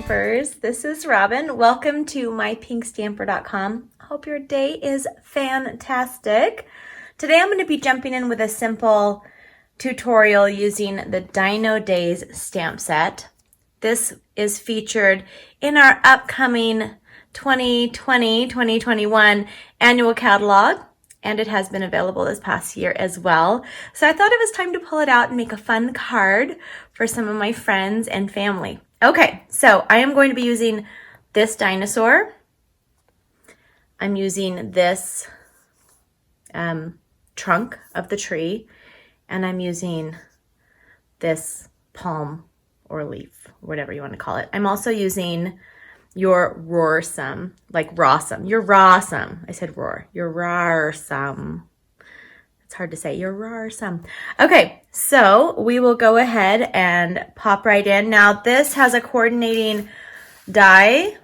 Stampers. This is Robyn. Welcome to mypinkstamper.com. I hope your day is fantastic. Today I'm going to be jumping in with a simple tutorial using the Dino Days stamp set. This is featured in our upcoming 2020-2021 annual catalog, and it has been available this past year as well. So I thought it was time to pull it out and make a fun card for some of my friends and family. Okay, so I am going to be using this dinosaur. I'm using this trunk of the tree, and I'm using this palm or leaf, whatever you want to call it. I'm also using your roarsome, like rawsome. You're rawsome. I said roar. You're rawsome. It's hard to say. You're rawsome. Okay, so we will go ahead and pop right in. Now this has a coordinating set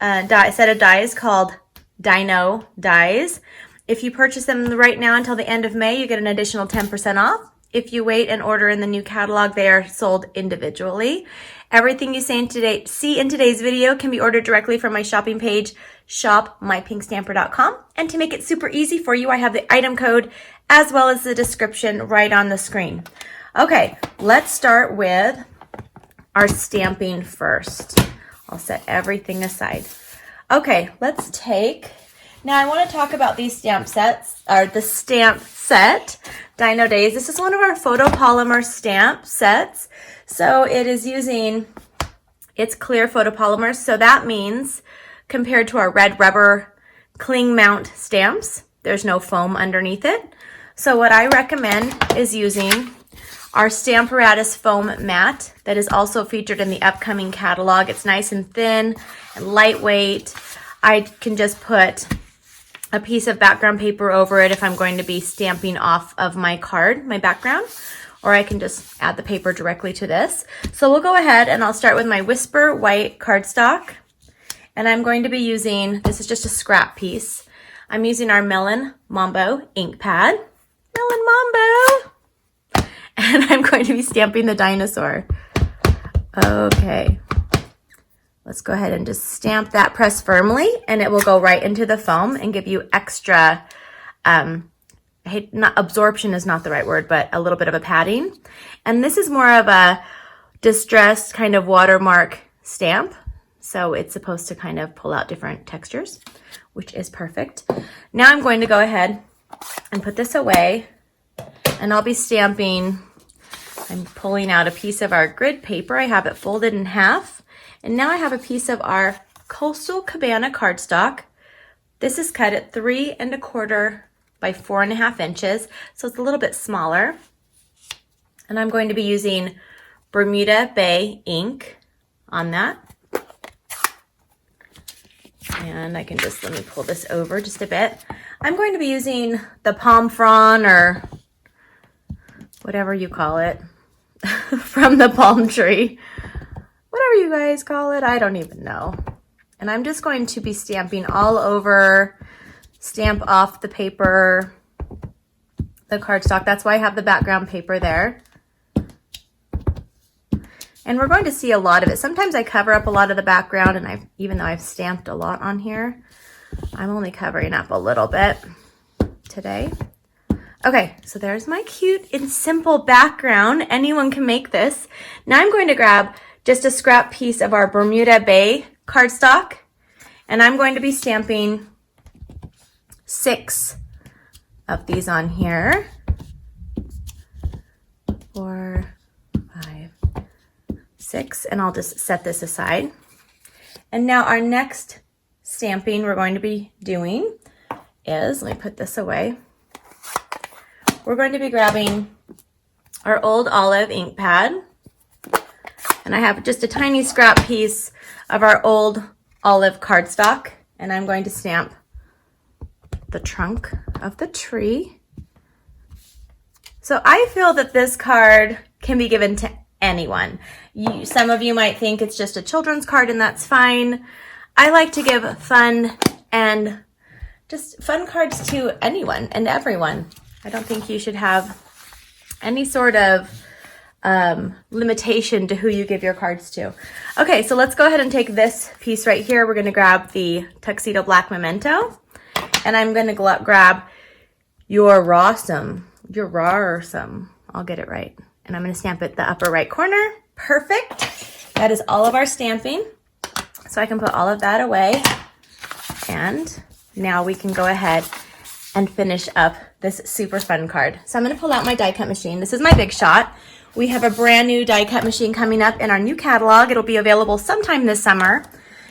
of dies called Dino dies. If you purchase them right now until the end of May, you get an additional 10% off. If you wait and order in the new catalog, they are sold individually. Everything you see in today's video can be ordered directly from my shopping page, shopmypinkstamper.com. And to make it super easy for you, I have the item code as well as the description right on the screen. Okay, let's start with our stamping first. I'll set everything aside. Okay, now I want to talk about these stamp sets, or the stamp set, Dino Days. This is one of our photopolymer stamp sets. So it is using, it's clear photopolymers. So that means compared to our red rubber cling mount stamps, there's no foam underneath it. So what I recommend is using our Stamparatus foam mat that is also featured in the upcoming catalog. It's nice and thin and lightweight. I can just put a piece of background paper over it if I'm going to be stamping off of my card, my background, or I can just add the paper directly to this. So we'll go ahead and I'll start with my Whisper white cardstock, and I'm going to be using, this is just a scrap piece. I'm using our Melon Mambo ink pad. Melon Mambo! And I'm going to be stamping the dinosaur. Okay. Let's go ahead and just stamp that, press firmly, and it will go right into the foam and give you extra, absorption is not the right word, but a little bit of a padding. And this is more of a distressed kind of watermark stamp. So it's supposed to kind of pull out different textures, which is perfect. Now I'm going to go ahead and put this away, and I'll be stamping. I'm pulling out a piece of our grid paper. I have it folded in half. And now I have a piece of our Coastal Cabana cardstock. This is cut at 3 1/4 by 4 1/2 inches, so it's a little bit smaller. And I'm going to be using Bermuda Bay ink on that. And I can just, let me pull this over just a bit. I'm going to be using the palm frond, or whatever you call it, from the palm tree. Whatever you guys call it, I don't even know. And I'm just going to be stamping all over, stamp off the paper, the cardstock. That's why I have the background paper there. And we're going to see a lot of it. Sometimes I cover up a lot of the background, and even though I've stamped a lot on here, I'm only covering up a little bit today. Okay, so there's my cute and simple background. Anyone can make this. Now I'm going to grab just a scrap piece of our Bermuda Bay cardstock, and I'm going to be stamping 6 of these on here. 4, 5, 6, and I'll just set this aside. And now our next stamping we're going to be doing is, let me put this away. We're going to be grabbing our old olive ink pad. And I have just a tiny scrap piece of our old olive cardstock, and I'm going to stamp the trunk of the tree. So I feel that this card can be given to anyone. Some of you might think it's just a children's card, and that's fine. I like to give fun cards to anyone and everyone. I don't think you should have any sort of limitation to who you give your cards to. Okay, so let's go ahead and take this piece right here. We're going to grab the Tuxedo Black Memento, and I'm going to grab your Rawsome. I'll get it right. And I'm going to stamp it the upper right corner. Perfect. That is all of our stamping. So I can put all of that away. And now we can go ahead and finish up this super fun card. So I'm going to pull out my die cut machine. This is my Big Shot. We have a brand new die cut machine coming up in our new catalog. It'll be available sometime this summer.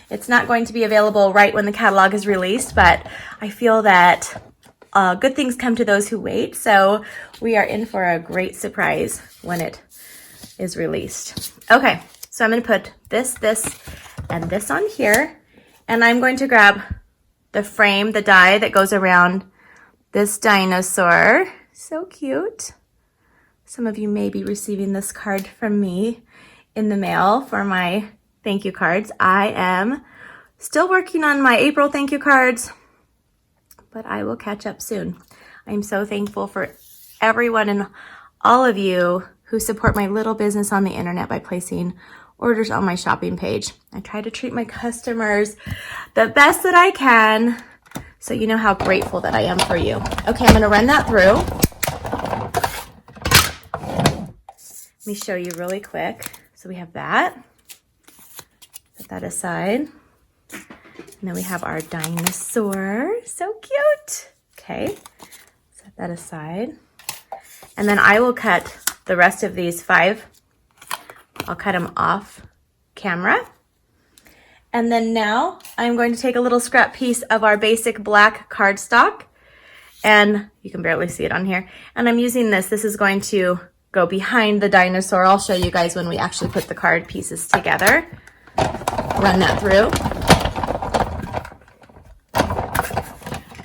It's not going to be available right when the catalog is released, but I feel that good things come to those who wait. So we are in for a great surprise when it is released. Okay, so I'm going to put this, and this on here. And I'm going to grab the frame, the die that goes around this dinosaur. So cute. Some of you may be receiving this card from me in the mail for my thank you cards. I am still working on my April thank you cards, but I will catch up soon. I'm so thankful for everyone and all of you who support my little business on the internet by placing orders on my shopping page. I try to treat my customers the best that I can, so you know how grateful that I am for you. Okay, I'm gonna run that through. Let me show you really quick. So we have that. Put that aside. And then we have our dinosaur. So cute. Okay, set that aside. And then I will cut the rest of these 5. I'll cut them off camera. And then now I'm going to take a little scrap piece of our basic black cardstock. And you can barely see it on here. And I'm using this. This is going to go behind the dinosaur. I'll show you guys when we actually put the card pieces together. Run that through.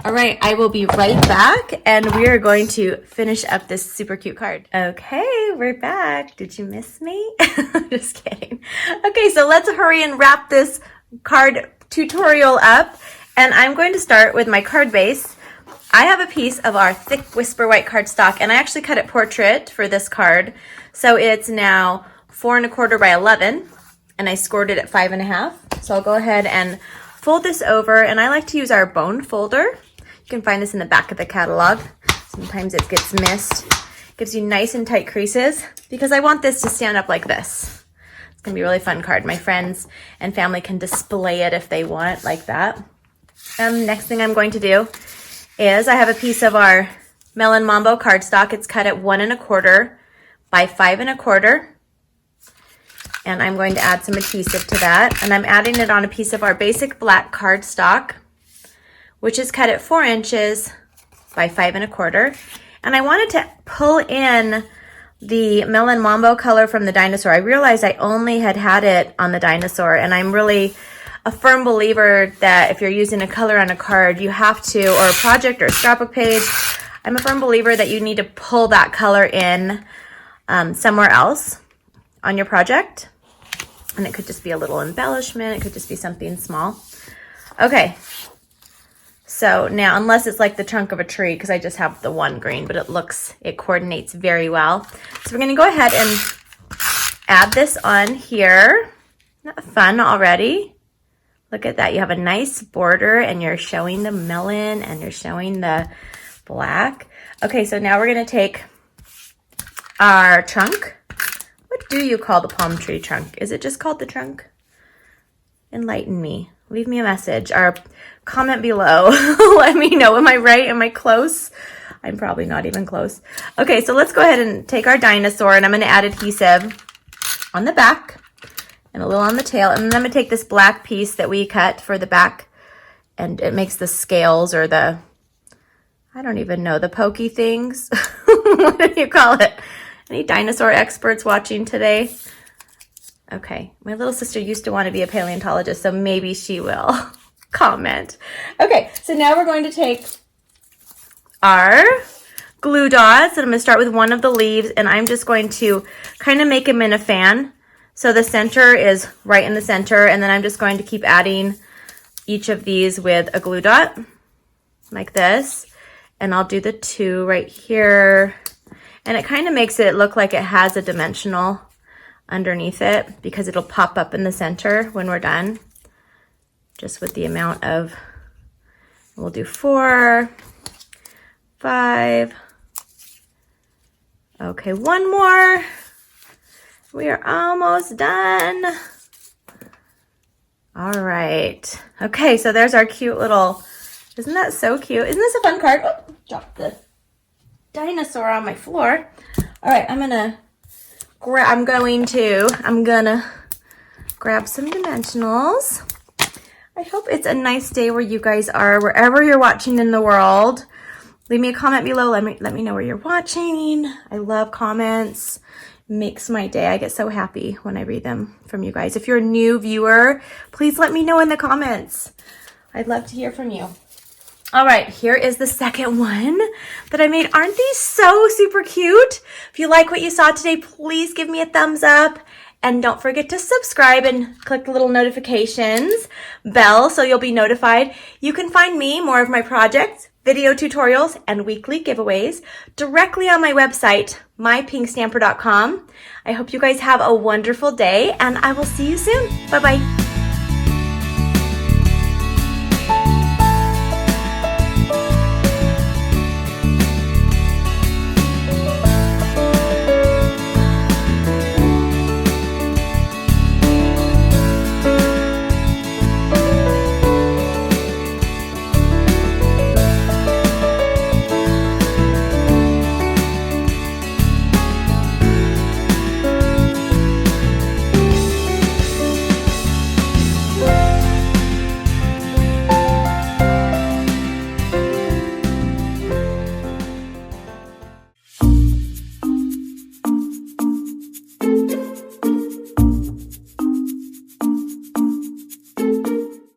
All right, I will be right back, and we are going to finish up this super cute card. Okay, we're back. Did you miss me? Just kidding. Okay, so let's hurry and wrap this card tutorial up, and I'm going to start with my card base. I have a piece of our thick Whisper White cardstock, and I actually cut it portrait for this card. So it's now 4 1/4 by 11, and I scored it at 5 1/2. So I'll go ahead and fold this over, and I like to use our bone folder. You can find this in the back of the catalog. Sometimes it gets missed. It gives you nice and tight creases because I want this to stand up like this. It's gonna be a really fun card. My friends and family can display it if they want like that. Next thing I'm going to do is I have a piece of our Melon Mambo cardstock. It's cut at 1 1/4 by 5 1/4. And I'm going to add some adhesive to that. And I'm adding it on a piece of our basic black cardstock, which is cut at 4 inches by 5 1/4. And I wanted to pull in the Melon Mambo color from the dinosaur. I realized I only had it on the dinosaur, and I'm really a firm believer that if you're using a color on a card, you have to, or a project or a scrapbook page, I'm a firm believer that you need to pull that color in somewhere else on your project. And it could just be a little embellishment. It could just be something small. Okay. So now, unless it's like the trunk of a tree, because I just have the one green, but it coordinates very well. So we're going to go ahead and add this on here. Not fun already? Look at that. You have a nice border, and you're showing the melon, and you're showing the black. Okay, so now we're going to take our trunk. What do you call the palm tree trunk? Is it just called the trunk? Enlighten me. Leave me a message or comment below. Let me know. Am I right? Am I close? I'm probably not even close. Okay, so let's go ahead and take our dinosaur, and I'm going to add adhesive on the back and a little on the tail. And then I'm going to take this black piece that we cut for the back, and it makes the scales or the, I don't even know, the pokey things. What do you call it? Any dinosaur experts watching today? Okay, my little sister used to want to be a paleontologist, so maybe she will comment. Okay, so now we're going to take our glue dots, and I'm going to start with one of the leaves, and I'm just going to kind of make them in a fan. So the center is right in the center, and then I'm just going to keep adding each of these with a glue dot, like this. And I'll do the 2 right here. And it kind of makes it look like it has a dimensional underneath it because it'll pop up in the center when we're done. Just with the amount of, we'll do 4, 5. Okay, one more. We are almost done. All right. Okay, so there's our cute little, isn't that so cute? Isn't this a fun card? Oh, dropped the dinosaur on my floor. All right, I'm gonna grab some dimensionals. I hope it's a nice day where you guys are, wherever you're watching in the world. Leave me a comment below. Let me know where you're watching. I love comments. Makes my day. I get so happy when I read them from you guys. If you're a new viewer, please let me know in the comments. I'd love to hear from you. All right, here is the second one that I made. Aren't these so super cute? If you like what you saw today, please give me a thumbs up. And don't forget to subscribe and click the little notifications bell so you'll be notified. You can find me, more of my projects, video tutorials, and weekly giveaways directly on my website, mypinkstamper.com. I hope you guys have a wonderful day, and I will see you soon. Bye-bye.